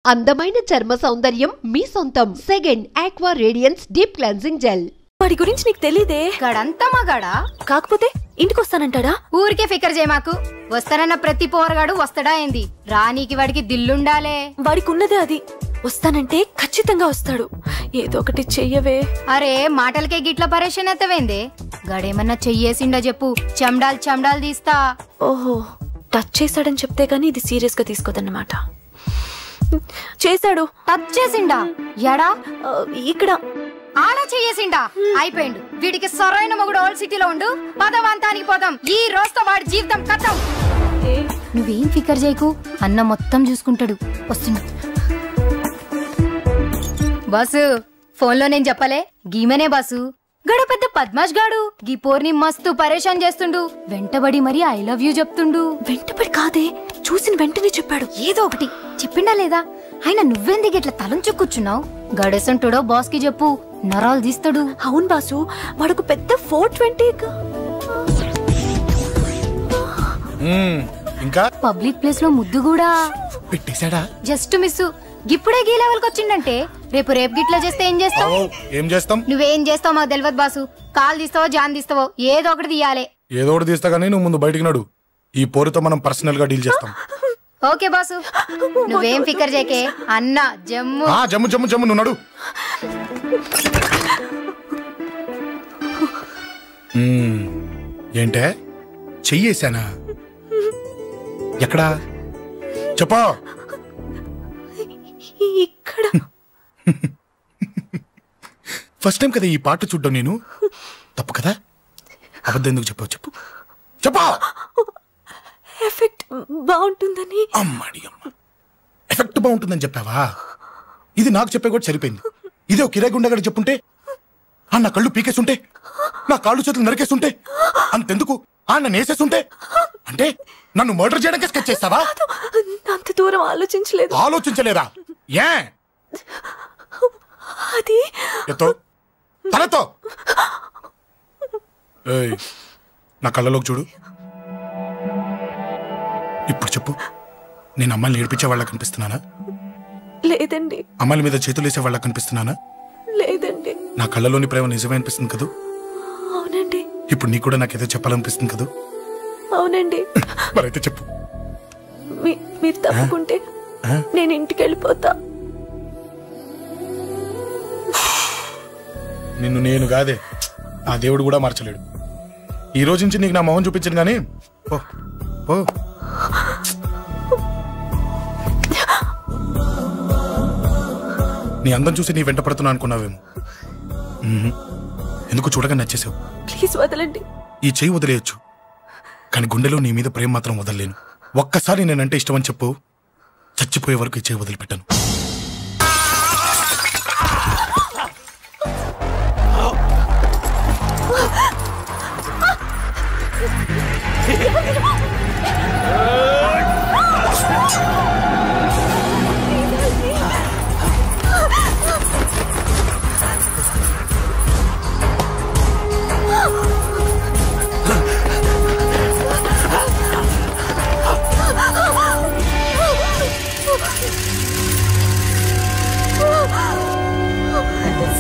అందమైన చర్మ సౌందర్యం మీ సొంతం. Second aqua radiance deep cleansing gel. వాడి గురించి నీకు తెలీదే. గడంతా మగాడా, కాకపోతే ఇంటికి వస్తానంటాడా? ఊరికే ఫికర్ చేయమాకు. వస్తానన్న ప్రతి పోరగాడు వస్తాడా ఏంది? రానీకి వాడికి దిల్లుండాలే. వాడికి ఉన్నదే అది. వస్తానంటే ఖచ్చితంగా వస్తాడు. ఏదో ఒకటి చెయ్యవే. అరే మాటలకే గిట్ల పరేషన్ ఎత్తవేందే? గడేమన్నా చెయ్యేసిండా చెప్పు, చెమ్డాల్ చెమ్డాల్ తీస్తా. ఓహో, టచ్ చేశాడని చెప్తే గానీ ఇది సీరియస్ గా తీసుకోదన్నమాట. చేశాడు. టచ్ చేసిండా? ఎడా? ఇక్కడ. ఆడా చెయ్యేసిండా? అయిపోయిండు. వీడికి సరైన మొగుడు ఓల్డ్ సిటీలో ఉండు. పదవంతానికి పోదాం. ఈ రోజుతో వాడి జీవితం కథం. నువ్వేం ఫికర్ చేయకు, అన్న మొత్తం చూసుకుంటాడు. వస్తున్నా బాసు. ఫోన్లో నేను చెప్పలే, గీమనే బాసు. గడు పెద్ద పద్మాష్ గాడు. గీ పోర్ని మస్తు పరేషాన్ చేస్తుండు. వెంటబడి మరి ఐ లవ్ యూ చెప్తుండు. వెంటబడి కాదే, చూసిన వెంటనే చెప్పాడు. ఏదో ఒకటి చెప్పిండా లేదా? ఆయన నువ్వెందుకు ఇట్లా తలంచు కూర్చున్నావు? గడేసంటుడో బాస్ కి చెప్పు, నరాలు తీస్తాడు. అవును బాసు, వాడుకు పెద్ద 420. ఇంకా పబ్లిక్ ప్లేస్ లో ముద్దు కూడా పెట్టేశాడా? Just miss. ఇప్పుడే గీ లెవెల్ కి వచ్చిండంటే రేపు గిట్లా చేస్తే ఏం చేస్తావు? ఏం చేస్తాం? నువ్వేం చేస్తావు మాకు తెలియదు బాసు. కాల్ తీస్తావో జాన్ తీస్తావో ఏదో ఒకటి తీయాలి. ఏదో ఒకటి తీస్తా గానీ నువ్వు ముందు బయటికి నడు. ఈ పోరుతో మనం పర్సనల్ గా డీల్ చేస్తాం. ఓకే బాసు, నువ్వేం ఫికర్ చేకే. అన్న జమ్ము జమ్ము జమ్ము జమ్ము, నువ్వు నడు. ఏంటే చెయ్యేశానా? ఎక్కడా చెప్పా? ఇక్కడ. ఫస్ట్ టైం కదా ఈ పాట చూడ్డం నేను. తప్పు కదా? అబద్ధం ఎందుకు చెప్పావు? చెప్పు చెప్పా. ఎఫెక్ట్ బాగుంటుందని. అమ్మాడి అమ్మ, ఎఫెక్ట్ బాగుంటుందని చెప్పావా? ఇది నాకు చెప్పే కూడా సరిపోయింది. ఇదే ఒక కిరాయి గుండెగాడు చెప్పుంటే, నా కళ్ళు పీకేస్తుంటే, నా కాళ్ళు చేతులు నరికేస్తుంటే, అంతెందుకు నన్ను వేసేస్తుంటే, అంటే నన్ను మర్డర్ చేయడానికి స్కెచ్ చేస్తావా? అంత దూరం ఆలోచించలేదు. ఆలోచించలేదా? ఏ అది ఎత్తో తలతో. నా కళ్ళలోకి చూడు. ఇప్పుడు చెప్పు, నేను అమ్మాయిని ఏడిపించే వాళ్ళ కనిపిస్తున్నానా? లేదండి. అమ్మాయిల మీద చేతులు వేసే వాళ్ళ కనిపిస్తున్నానా? లేదండి. నా కళ్ళలోని ప్రేమ నిజమే అనిపిస్తుంది కదూ? అవునండి. ఇప్పుడు నీకు కూడా నాకేదో చెప్పాలనిపిస్తుంది కదూ? అవునండి. మరైతే చెప్పు. మీరు తప్పుకుంటే నేను ఇంటికి వెళ్ళిపోతా. నిన్ను నేను కాదే, ఆ దేవుడు కూడా మార్చలేడు. ఈ రోజు నుంచి నీకు నా మొహం చూపించను గానీ ఓ ఓ. నీ అందం చూసి నీ వెంట పడుతున్నా అనుకున్నావేమో. ఎందుకు చూడగా నచ్చేసావు. ప్లీజ్ వదలండి. ఈ చెయ్యి వదిలేయచ్చు, కానీ గుండెలో నీ మీద ప్రేమ మాత్రం వదలలేను. ఒక్కసారి నేనంటే ఇష్టం అని చెప్పు, చచ్చిపోయే వరకు ఈ చెయ్యి వదిలిపెట్టాను.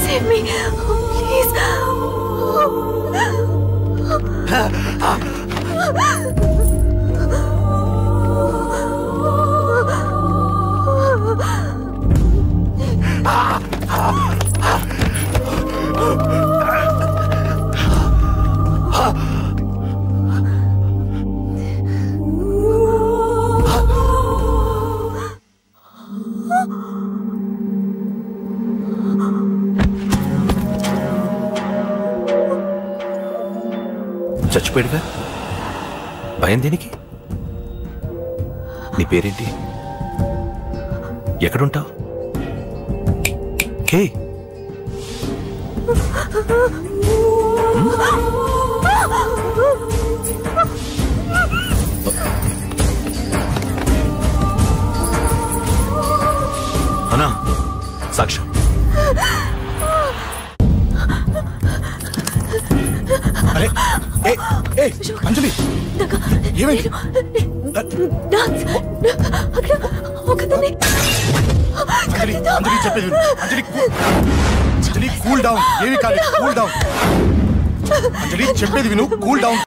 Save me, please. చచ్చిపోయాడుగా, భయం దేనికి? నీ పేరేంటి? ఎక్కడుంటావు? హే, అన్నా సాక్ష్యం. అరే అంజలి, ఏమైంది? అక్కడ ఒకదాన్ని అంజలి అంజలి చెప్పేది విను. అంజలి అంజలి కూల్ డౌన్. ఏమి కాలేదు, కూల్ డౌన్. అంజలి చెప్పేది విను, కూల్ డౌన్.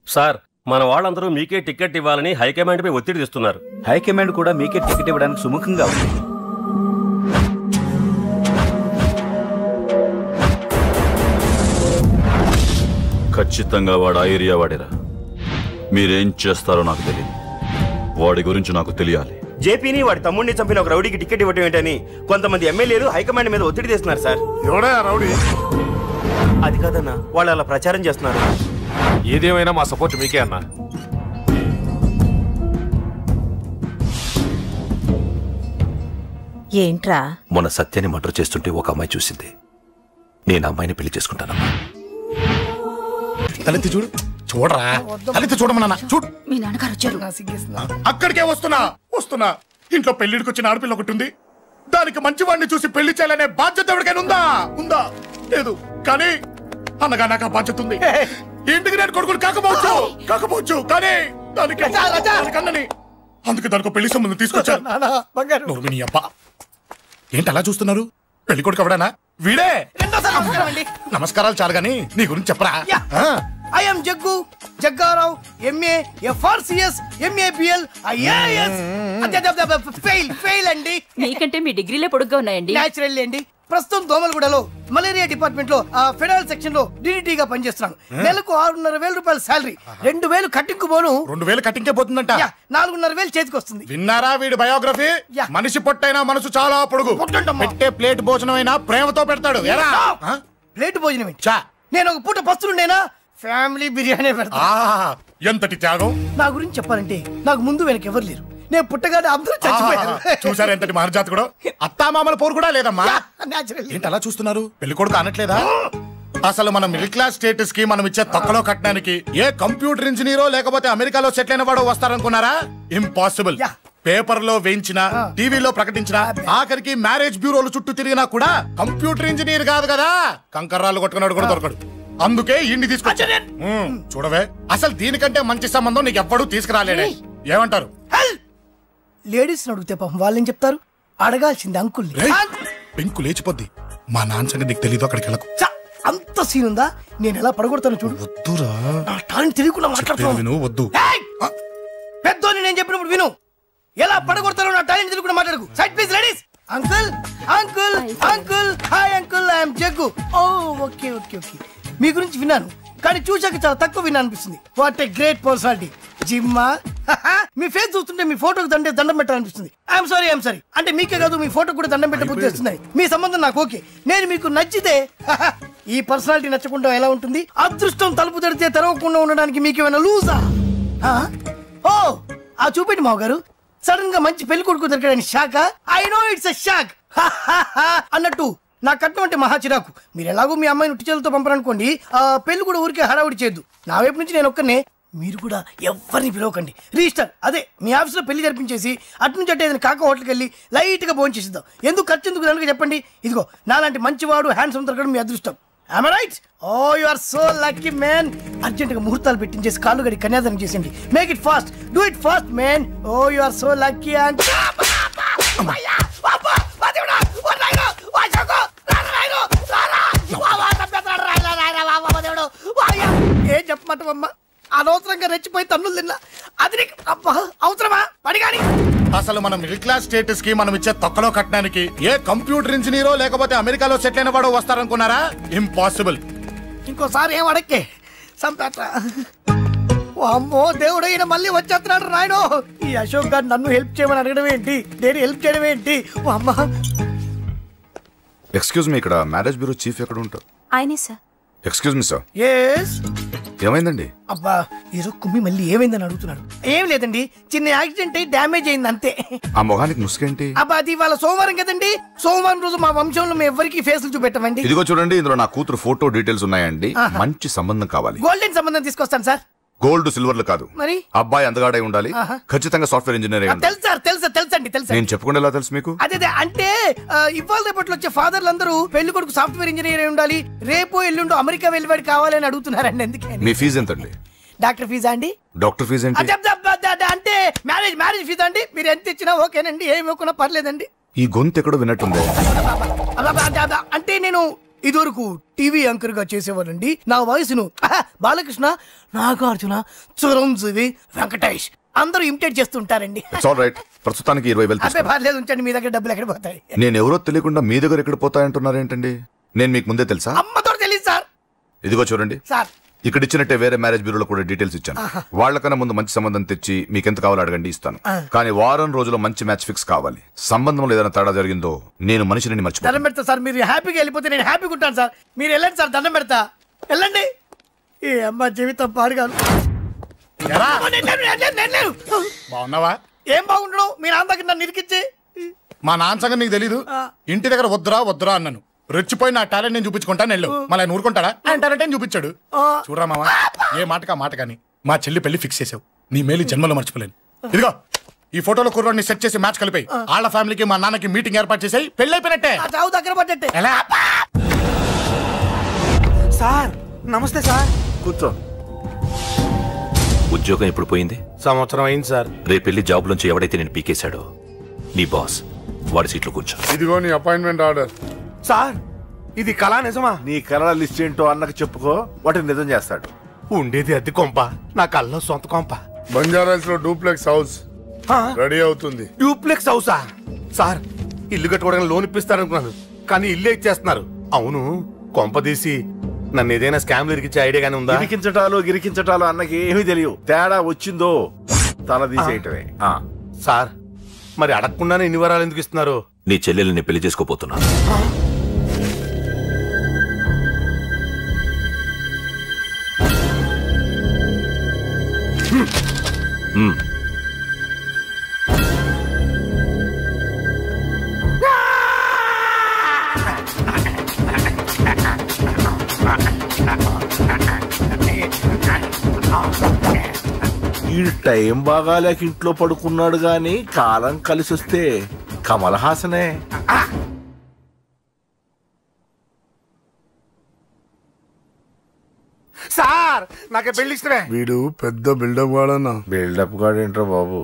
సార్, మన వాళ్ళందరూ మీకే టికెట్ ఇవ్వాలని హైకమాండ్ పై ఒత్తిడి తెస్తున్నారు. హైకమాండ్ కూడా మీకే టికెట్ ఇవ్వడానికి సుముఖంగా ఉంది. ఖచ్చితంగా వాడు ఆ ఏరియా వాడేరా. మీరేం చేస్తారో నాకు తెలియదు, వాడి గురించి నాకు తెలియాలి. జేపీని వాడి తమ్ముడిని చంపిన ఒక రౌడీకి టికెట్ ఇవ్వటం ఏంటని కొంతమంది ఎమ్మెల్యేలు హైకమాండ్ మీద ఒత్తిడి తెస్తున్నారు సార్. ఎవడా రౌడీ? అది కాదన్నా, వాళ్ళు అలా ప్రచారం చేస్తున్నారు. ఏదేమైనా మా సపోర్ట్ మీకే అన్నా. ఏంట్రా? మొన్న సత్యాన్ని మర్డర్ చేస్తుంటే ఒక అమ్మాయి చూసింది. నేను అమ్మాయిని పెళ్లి చేసుకుంటానమ్మా. తలెత్తి చూడు. చూడరా, తలెత్తి చూడమన్నా. చూడు, మీ నాన్నగారు వచ్చారు. అక్కడికే వస్తున్నా. ఇంట్లో పెళ్లిడికి వచ్చిన ఆడపిల్ల ఒకటి ఉంది. దానికి మంచివాడిని చూసి పెళ్లి చేయాలనే బాధ్యత ఎవరికైనా ఉందా? లేదు. కానీ అన్నగా నాకు ఆ బాధ్యత ఉంది. ఇంటికి నేను కొడుకుని కాకపోవచ్చు కానీ దానికన్నని, అందుకే దానికి పెళ్లి సంబంధం తీసుకొచ్చాను. అబ్బా, ఏంటి అలా చూస్తున్నారు? పెళ్లి కొడుకు ఎవడానా? వీడే. నమస్కారాలు చాలు గాని నీ గురించి చెప్పరా. I'm Jaggu Jaggarao, MA FRCS MABL IAS. Fail అండి. మీకంటే మీ డిగ్రీలే పొడుగ్గా ఉన్నాయండి. న్యాచురల్ అండి. ప్రస్తుతం దోమలగూడలో మలేరియా డిపార్ట్మెంట్ లో ఫెడరల్ సెక్షన్ లో DDT గా పనిచేస్తున్నాను. నెలకు 6,500 రూపాయల శాలరీ, 2,000 కట్టింగ్ పోను. 2,000 కట్టింగ్కే పోతుందంట. 4,500 చేతికి వస్తుంది. విన్నారా వీడి బయోగ్రఫీ? మనిషి పొట్టైనా మనసు చాలా పొడుగు. పెట్టే ప్లేట్ భోజనం అయినా ప్రేమతో పెడతాడు. ప్లేట్ భోజనం ఏంటి? నేను ఒక పూట పస్తులుండేనా? ఫ్యామిలీ బిర్యానీ పెడతా. ఎంతటి త్యాగం! నా గురించి చెప్పాలంటే నాకు ముందు వెనక ఎవరు లేరు. నేను పుట్టగానే అందరూ చచ్చిపోయారు. చూసారు ఎంతటి మహర్జాత్ కూడా. అత్తామామల పోరు కూడా లేదమ్మా. ఏంటి అలా చూస్తున్నారు? పెళ్లి కొడుకు అనట్లేదా? అసలు మన మిడిల్ క్లాస్ స్టేటస్ కి మనం ఇచ్చే తక్కువలో కట్టడానికి ఏ కంప్యూటర్ ఇంజనీరో లేకపోతే అమెరికాలో సెటిల్ అయిన వాడు వస్తారనుకున్నారా? ఇంపాసిబుల్. పేపర్ లో వేయించిన, టీవీలో ప్రకటించిన, ఆఖరికి మ్యారేజ్ బ్యూరోలు చుట్టూ తిరిగినా కూడా కంప్యూటర్ ఇంజనీర్ కాదు కదా. కంకర్రాలు కొట్టుకున్నాడు కూడా దొరకడు. అందుకే ఇండి తీసుకొచ్చా. చూడవే, అసలు దీనికంటే మంచి సంబంధం నీకు ఎవ్వడూ తీసుకురాలేడే. ఏమంటారు? లేడీస్ అడిగితే పాపం వాళ్ళేం చెప్తారు? అడగాల్సింది అంకుల్. పెంకు లేచిపోద్ది. మా నాన్న సంగతి నీకు తెలీదు. అక్కడికి వెళ్ళకు. అంత సీన్ ఉందా? నేను ఎలా పడగొడతాను చూడు. వద్దురా, నా టాలెంట్ తెలియకుండా మాట్లాడుతున్నాను. వద్దు. పెద్దోని నేను చెప్పినప్పుడు విను. ఎలా పడగొడతానో నా టాలెంట్ తెలియకుండా మాట్లాడకు. Side please ladies. Uncle hi uncle, I'm Jaggu. Oh okay. మీ గురించి విన్నాను, కానీ చూశాక చాలా తక్కువ విన్నా అనిపిస్తుంది. What a great personality. జిమ్మా, మీ ఫేస్ చూస్తుంటే మీ ఫోటోకి దండం పెట్టాలనిపిస్తుంది. I'm sorry. అంటే మీకే కాదు, మీ ఫోటో కూడా దండం పెట్టే బుద్ధి వస్తుంది. మీ సంబంధం నాకు ఓకే. నేను మీకు నచ్చితే, ఈ పర్సనాలిటీ నచ్చకుండా ఎలా ఉంటుంది? అదృష్టం తలుపు తెరితే తెరవకుండా ఉండడానికి మీకు ఏమైనా లూజా? ఓ ఆ చూపెట్టి మావ గారు. సడన్ గా మంచి పెళ్లి కొడుకు దొరికాడని shock. I know it's a shock అన్నట్టు నా కట్నం అంటే మహా చిరాకు. మీరు ఎలాగో మీ అమ్మాయిని ఉట్టి చేతులతో పంపరనుకోండి, పెళ్లి కూడా ఊరికే హడావుడి చేయొద్దు. నా వైపు నుంచి నేను ఒక్కనే, మీరు కూడా ఎవరిని పిలవకండి. రిజిస్టర్ అదే మీ ఆఫీస్లో పెళ్లి జరిపించేసి అటు నుంచి అంటే ఏదైనా కాక హోటల్కి వెళ్ళి లైట్గా భోజనం చేసిద్దాం. ఎందుకు ఖర్చు ఎందుకు కనుక చెప్పండి. ఇదిగో నాలాంటి మంచివాడు హ్యాండ్సమ్ దొరకడం మీ అదృష్టం. Am I right? Oh, you are so lucky, man. అర్జెంటుగా ముహూర్తాలు పెట్టించేసి కాళ్ళు గడి కన్యాదానం చేసేయండి. Make it fast. Do it fast, man. Oh, you are so lucky. And ఏం చెప్పమంటావమ్మా? అనవసరంగా రెచ్చిపోయి తన్నులు తిన్నా. అది నీకు అవసరమా? పడిగాని అసలు మన మిడిల్ క్లాస్ స్టేటస్ కి మనం ఇచ్చే తక్కువలో కట్టడానికి ఏ కంప్యూటర్ ఇంజనీరో లేకపోతే అమెరికాలో సెటిల్ అయిన వాడు వస్తారనుకున్నారా? ఇంపాసిబుల్. ఇంకోసారి ఏం అడక్కే సంపేట. అమ్మో దేవుడు, ఈయన మళ్ళీ వచ్చేస్తున్నాడు రాయడు. ఈ అశోక్ గారు నన్ను హెల్ప్ చేయమని అడగడం ఏంటి, నేను హెల్ప్ చేయడం ఏంటి? అమ్మా ఎక్స్క్యూజ్ మీ, ఇక్కడ మ్యారేజ్ బ్యూరో చీఫ్ ఎక్కడ ఉంటారు? ఆయనే sir. Excuse me sir. Yes. ఏమైందండి? అబ్బా ఈరోజు కుమ్మి మళ్ళీ ఏమైందని అడుగుతున్నాడు. ఏం లేదండి, చిన్న యాక్సిడెంట్ అయి డ్యామేజ్ అయింది అంతే. ఆ మొహానికి ముసుకేంటి? అబ్బా అది ఇవాళ సోమవారం కదండి. సోమవారం రోజు మా వంశంలో మేము ఎవరికి ఫేసులు చూపెట్టమండి. ఇదిగో చూడండి, ఇందులో నా కూతురు ఫోటో డీటెయిల్స్ ఉన్నాయండి. మంచి సంబంధం కావాలి. గోల్డెన్ సంబంధం తీసుకొస్తాను సార్. గోల్డ్ సిల్వర్లు కాదు, మరి అబ్బాయి అందగాడై ఉండాలి. ఖచ్చితంగా సాఫ్ట్వేర్ ఇంజనీర్ అయి ఉండాలి. తెలుసండి. నేను చెప్పకుండా ఎలా తెలుసు మీకు? అదే అంటే ఇవాళ రేపట్లో వచ్చే ఫాదర్లు అందరూ పెళ్లి కొడుకు సాఫ్ట్వేర్ ఇంజనీర్ అయి ఉండాలి, రేపు ఎల్లుండు అమెరికా వెళ్ళివాడు కావాలని అడుగుతున్నారండి. ఎందుకని? మీ ఫీజు ఎంతండి? డాక్టర్ ఫీజా అండి? డాక్టర్ ఫీజు ఏంటి? అంటే మ్యారేజ్ ఫీజా అండి? మీరు ఎంత ఇచ్చినా ఓకేనండి, ఏమి ఇవ్వకున్నా పర్లేదండి. ఈ గొంతు ఎక్కడో విన్నట్టుంది. అంటే నేను ఇదివరకు టీవీ యాంకర్ గా చేసేవాళ్ళండి. నా వయసును బాలకృష్ణ, నాగార్జున, చిరంజీవి, వెంకటేష్ అందరూ ఇమిటేట్ చేస్తుంటారండి. ప్రస్తుతానికి 20,000 పర్లేదు ఉంచండి, మీ దగ్గర డబ్బులు ఎక్కడ పోతాయి? నేను ఎవరో తెలియకుండా మీ దగ్గర ఎక్కడ పోతాయంటున్నారేంటండి? నేను మీకు ముందే తెలుసా? అమ్మతో తెలియదు సార్. ఇదిగో చూడండి సార్, ఇక్కడ ఇచ్చినట్టే వేరే మ్యారేజ్ బ్యూరోలో కూడా డీటెయిల్స్ ఇచ్చాను. వాళ్ళకన్నా ముందు మంచి సంబంధం తెచ్చి మీకు ఎంత కావాలో అడగండి, ఇస్తాను. కానీ వారం రోజుల్లో మంచి మ్యాచ్ ఫిక్స్ కావాలి. సంబంధంలో ఏదైనా తేడా జరిగిందో నేను మనిషిని మర్చిపోతాను. దండం పెడతా సార్, మీరు హ్యాపీగా వెళ్ళిపోతే నేను హ్యాపీగా ఉంటాను సార్. మీరు వెళ్ళండి సార్, దండం పెడతా, వెళ్ళండి. ఈ అమ్మ జీవితం పాడుగాను. బాగున్నావా? ఏం బాగుండడం, మీ నాన్న దగ్గర నన్ను ఇరికిచ్చి. మా నాన్న సంగతి నీకు తెలీదు. ఇంటి దగ్గర వద్దురా అన్నాను. రెచ్చిపోయి నా టాలెంట్ నేను చూపించుకుంటాను వెళ్ళు. మళ్ళీ ఆయన ఊరుకుంటాడా? ఆయన టాలెంట్ చూపించాడు. చూడరా మామ, ఏ మాట కానీ మా చెల్లి పెళ్లి ఫిక్స్ చేసావు. నీ మేలు జన్మలో మర్చిపోలేను. ఇదిగో ఈ ఫోటోలో కుర్రాన్ని సెట్ చేసి మ్యాచ్ కలిపాయి. వాళ్ళ ఫ్యామిలీకి మా నాన్నకి మీటింగ్ ఏర్పాటు చేసాయి. పెళ్లి అయిపోయినట్టే. దగ్గర పడ్డట్టే. ఎలా? సార్ నమస్తే సార్. కూర్చో. ఉద్యోగం ఎప్పుడు పోయింది? సంవత్సరం అయింది సార్. రేపెళ్ళి జాబ్ నుంచి ఎవడైతే నేను పీకేశాడో నీ బాస్ వాడి సీట్లో కూర్చో. ఇదిగో నీ అపాయింట్మెంట్ ఆర్డర్. సార్ ఇది కళా నిజమా? నీ కళ లిస్ట్ ఏంటో అన్నకు చెప్పుకో, వాటిని నిజం చేస్తాడు. ఉండేది అద్దె కొంప, నా కళ్ళలో సొంత కొంప. బంజారాస్ లో డూప్లెక్స్ హౌస్ రెడీ అవుతుంది. డూప్లెక్స్ హౌసా? సార్ ఇల్లు కట్టుకోవడానికి లోన్ ఇప్పిస్తారనుకున్నాను, కానీ ఇల్లే ఇచ్చేస్తున్నారు. అవును, కొంప తీసి నన్ను ఏదైనా స్కామ్ ఇరికించే ఐడియా గానీ ఉందా? గిరికించటాలు అన్నకి ఏమీ తెలియదు. తేడా వచ్చిందో తల తీసేయటమే. సార్ మరి అడగకుండానే ఇన్ని వరాలు ఎందుకు ఇస్తున్నారు? నీ చెల్లెల్ని పెళ్లి చేసుకోపోతున్నా. ఈ టైం బాగాలేక ఇంట్లో పడుకున్నాడు గాని కాలం కలిసి వస్తే కమల్ హాసనే. సార్ నాకే పెళ్లి ఇష్టమే. వీడు పెద్ద బిల్డప్ వాడన్నా. బిల్డప్ గాడేంట్రా బాబు,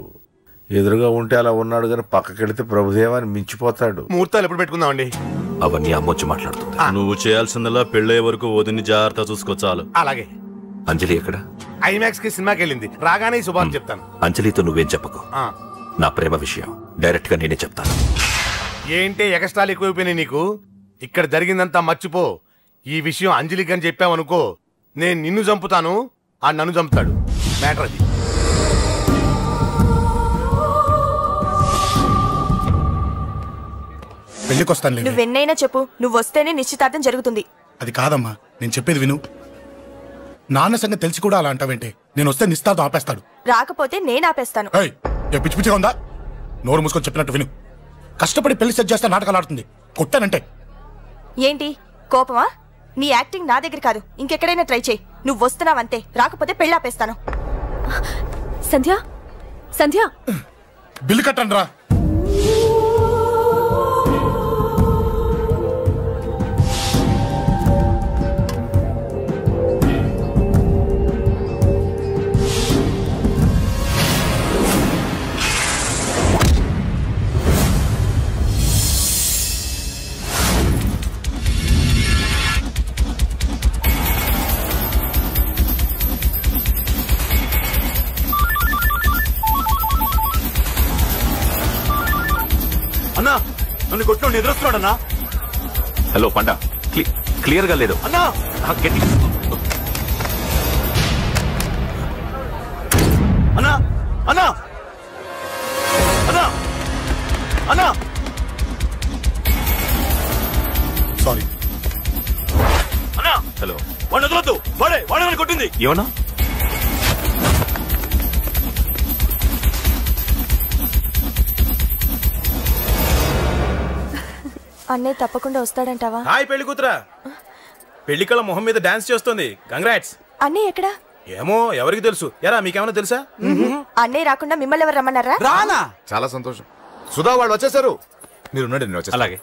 ఎదురుగా ఉంటే అలా ఉన్నాడు గాని పక్కకెడితే ప్రభుదేవాన్ని మించిపోతాడు. ముహూర్తాలు ఎప్పుడు పెట్టుకుందామండి? అవన్నీ అమ్మొచ్చి మాట్లాడుతుంది. నువ్వు చేయాల్సిందల్లా పెళ్ళే వరకు వదిని జాగ్రత్త చూసుకో చాలు. అలాగే. అంజలి ఎక్కడ? ఐమాక్స్ కి సినిమాకి వెళ్ళింది, రాగానే శుభాన్ని చెప్తాను. అంజలితో నువ్వేం చెప్పకు. నా ప్రేమ విషయం డైరెక్ట్ గా నేనే చెప్తాను. ఏంటి ఎక్స్ట్రాలు ఎక్కువైపోయినాయి నీకు? ఇక్కడ జరిగిందంతా మర్చిపో. ఈ విషయం అంజలికి అని చెప్పావనుకో, నేను నిన్ను చంపుతాను, ఆ నన్ను చంపుతాడు. మ్యాటర్ అది. పెళ్లికొస్తాను. నువ్వెన్నైనా చెప్పు, నువ్వు వస్తేనే నిశ్చితార్థం జరుగుతుంది. అది కాదమ్మా, నేను చెప్పేది విను. నాన్న సంగతి తెలిసి కూడా అలా అంటావేంటే? నేను వస్తే నిస్తార్థం ఆపేస్తాడు. రాకపోతే నేను ఆపేస్తాను. పిచ్చి పిచ్చిగా ఉందా? నోరు మూసుకొని చెప్పినట్టు విను. కష్టపడి పెళ్లి సెట్ చేస్తే నాటకాలు ఆడుతుంది. కొట్టానంటే ఏంటి కోపమా? నీ యాక్టింగ్ నా దగ్గర కాదు, ఇంకెక్కడైనా ట్రై చేయి. నువ్వు వస్తున్నావంతే, రాకపోతే పెళ్లి ఆపేస్తాను. సంధ్య, సంధ్య బిల్లు కట్టండి రా. అన్నా నన్ను కొట్టు ఎదురొస్తున్నాడన్నా. హలో పండా, క్లియర్ గా లేదు అన్నా. గట్టి అన్నా అన్నా అన్నా అన్నా. సారీ అన్నా. హలో, వాడిని వదలొద్దు, వాడే కొట్టింది. ఏమన్నా? అన్నయ్య తప్పకుండా వస్తాడంటావా? హాయ్ పెళ్లి కూతురా. పెళ్లి కళ మొహం మీద డాన్స్ చేస్తుంది. కంగ్రాట్స్. అన్నయ్య ఎక్కడా? ఏమో ఎవరికి తెలుసు. ఎరా మీకేమైనా తెలుసా? అన్నయ్య రాకుండా మిమ్మల్ని ఎవరు రమ్మన్నారా? రానా? చాలా సంతోషం. సుధా వాళ్ళు వచ్చేసారు. మీరు ఉండండి, నేను వచ్చేస్తాను. అలాగే.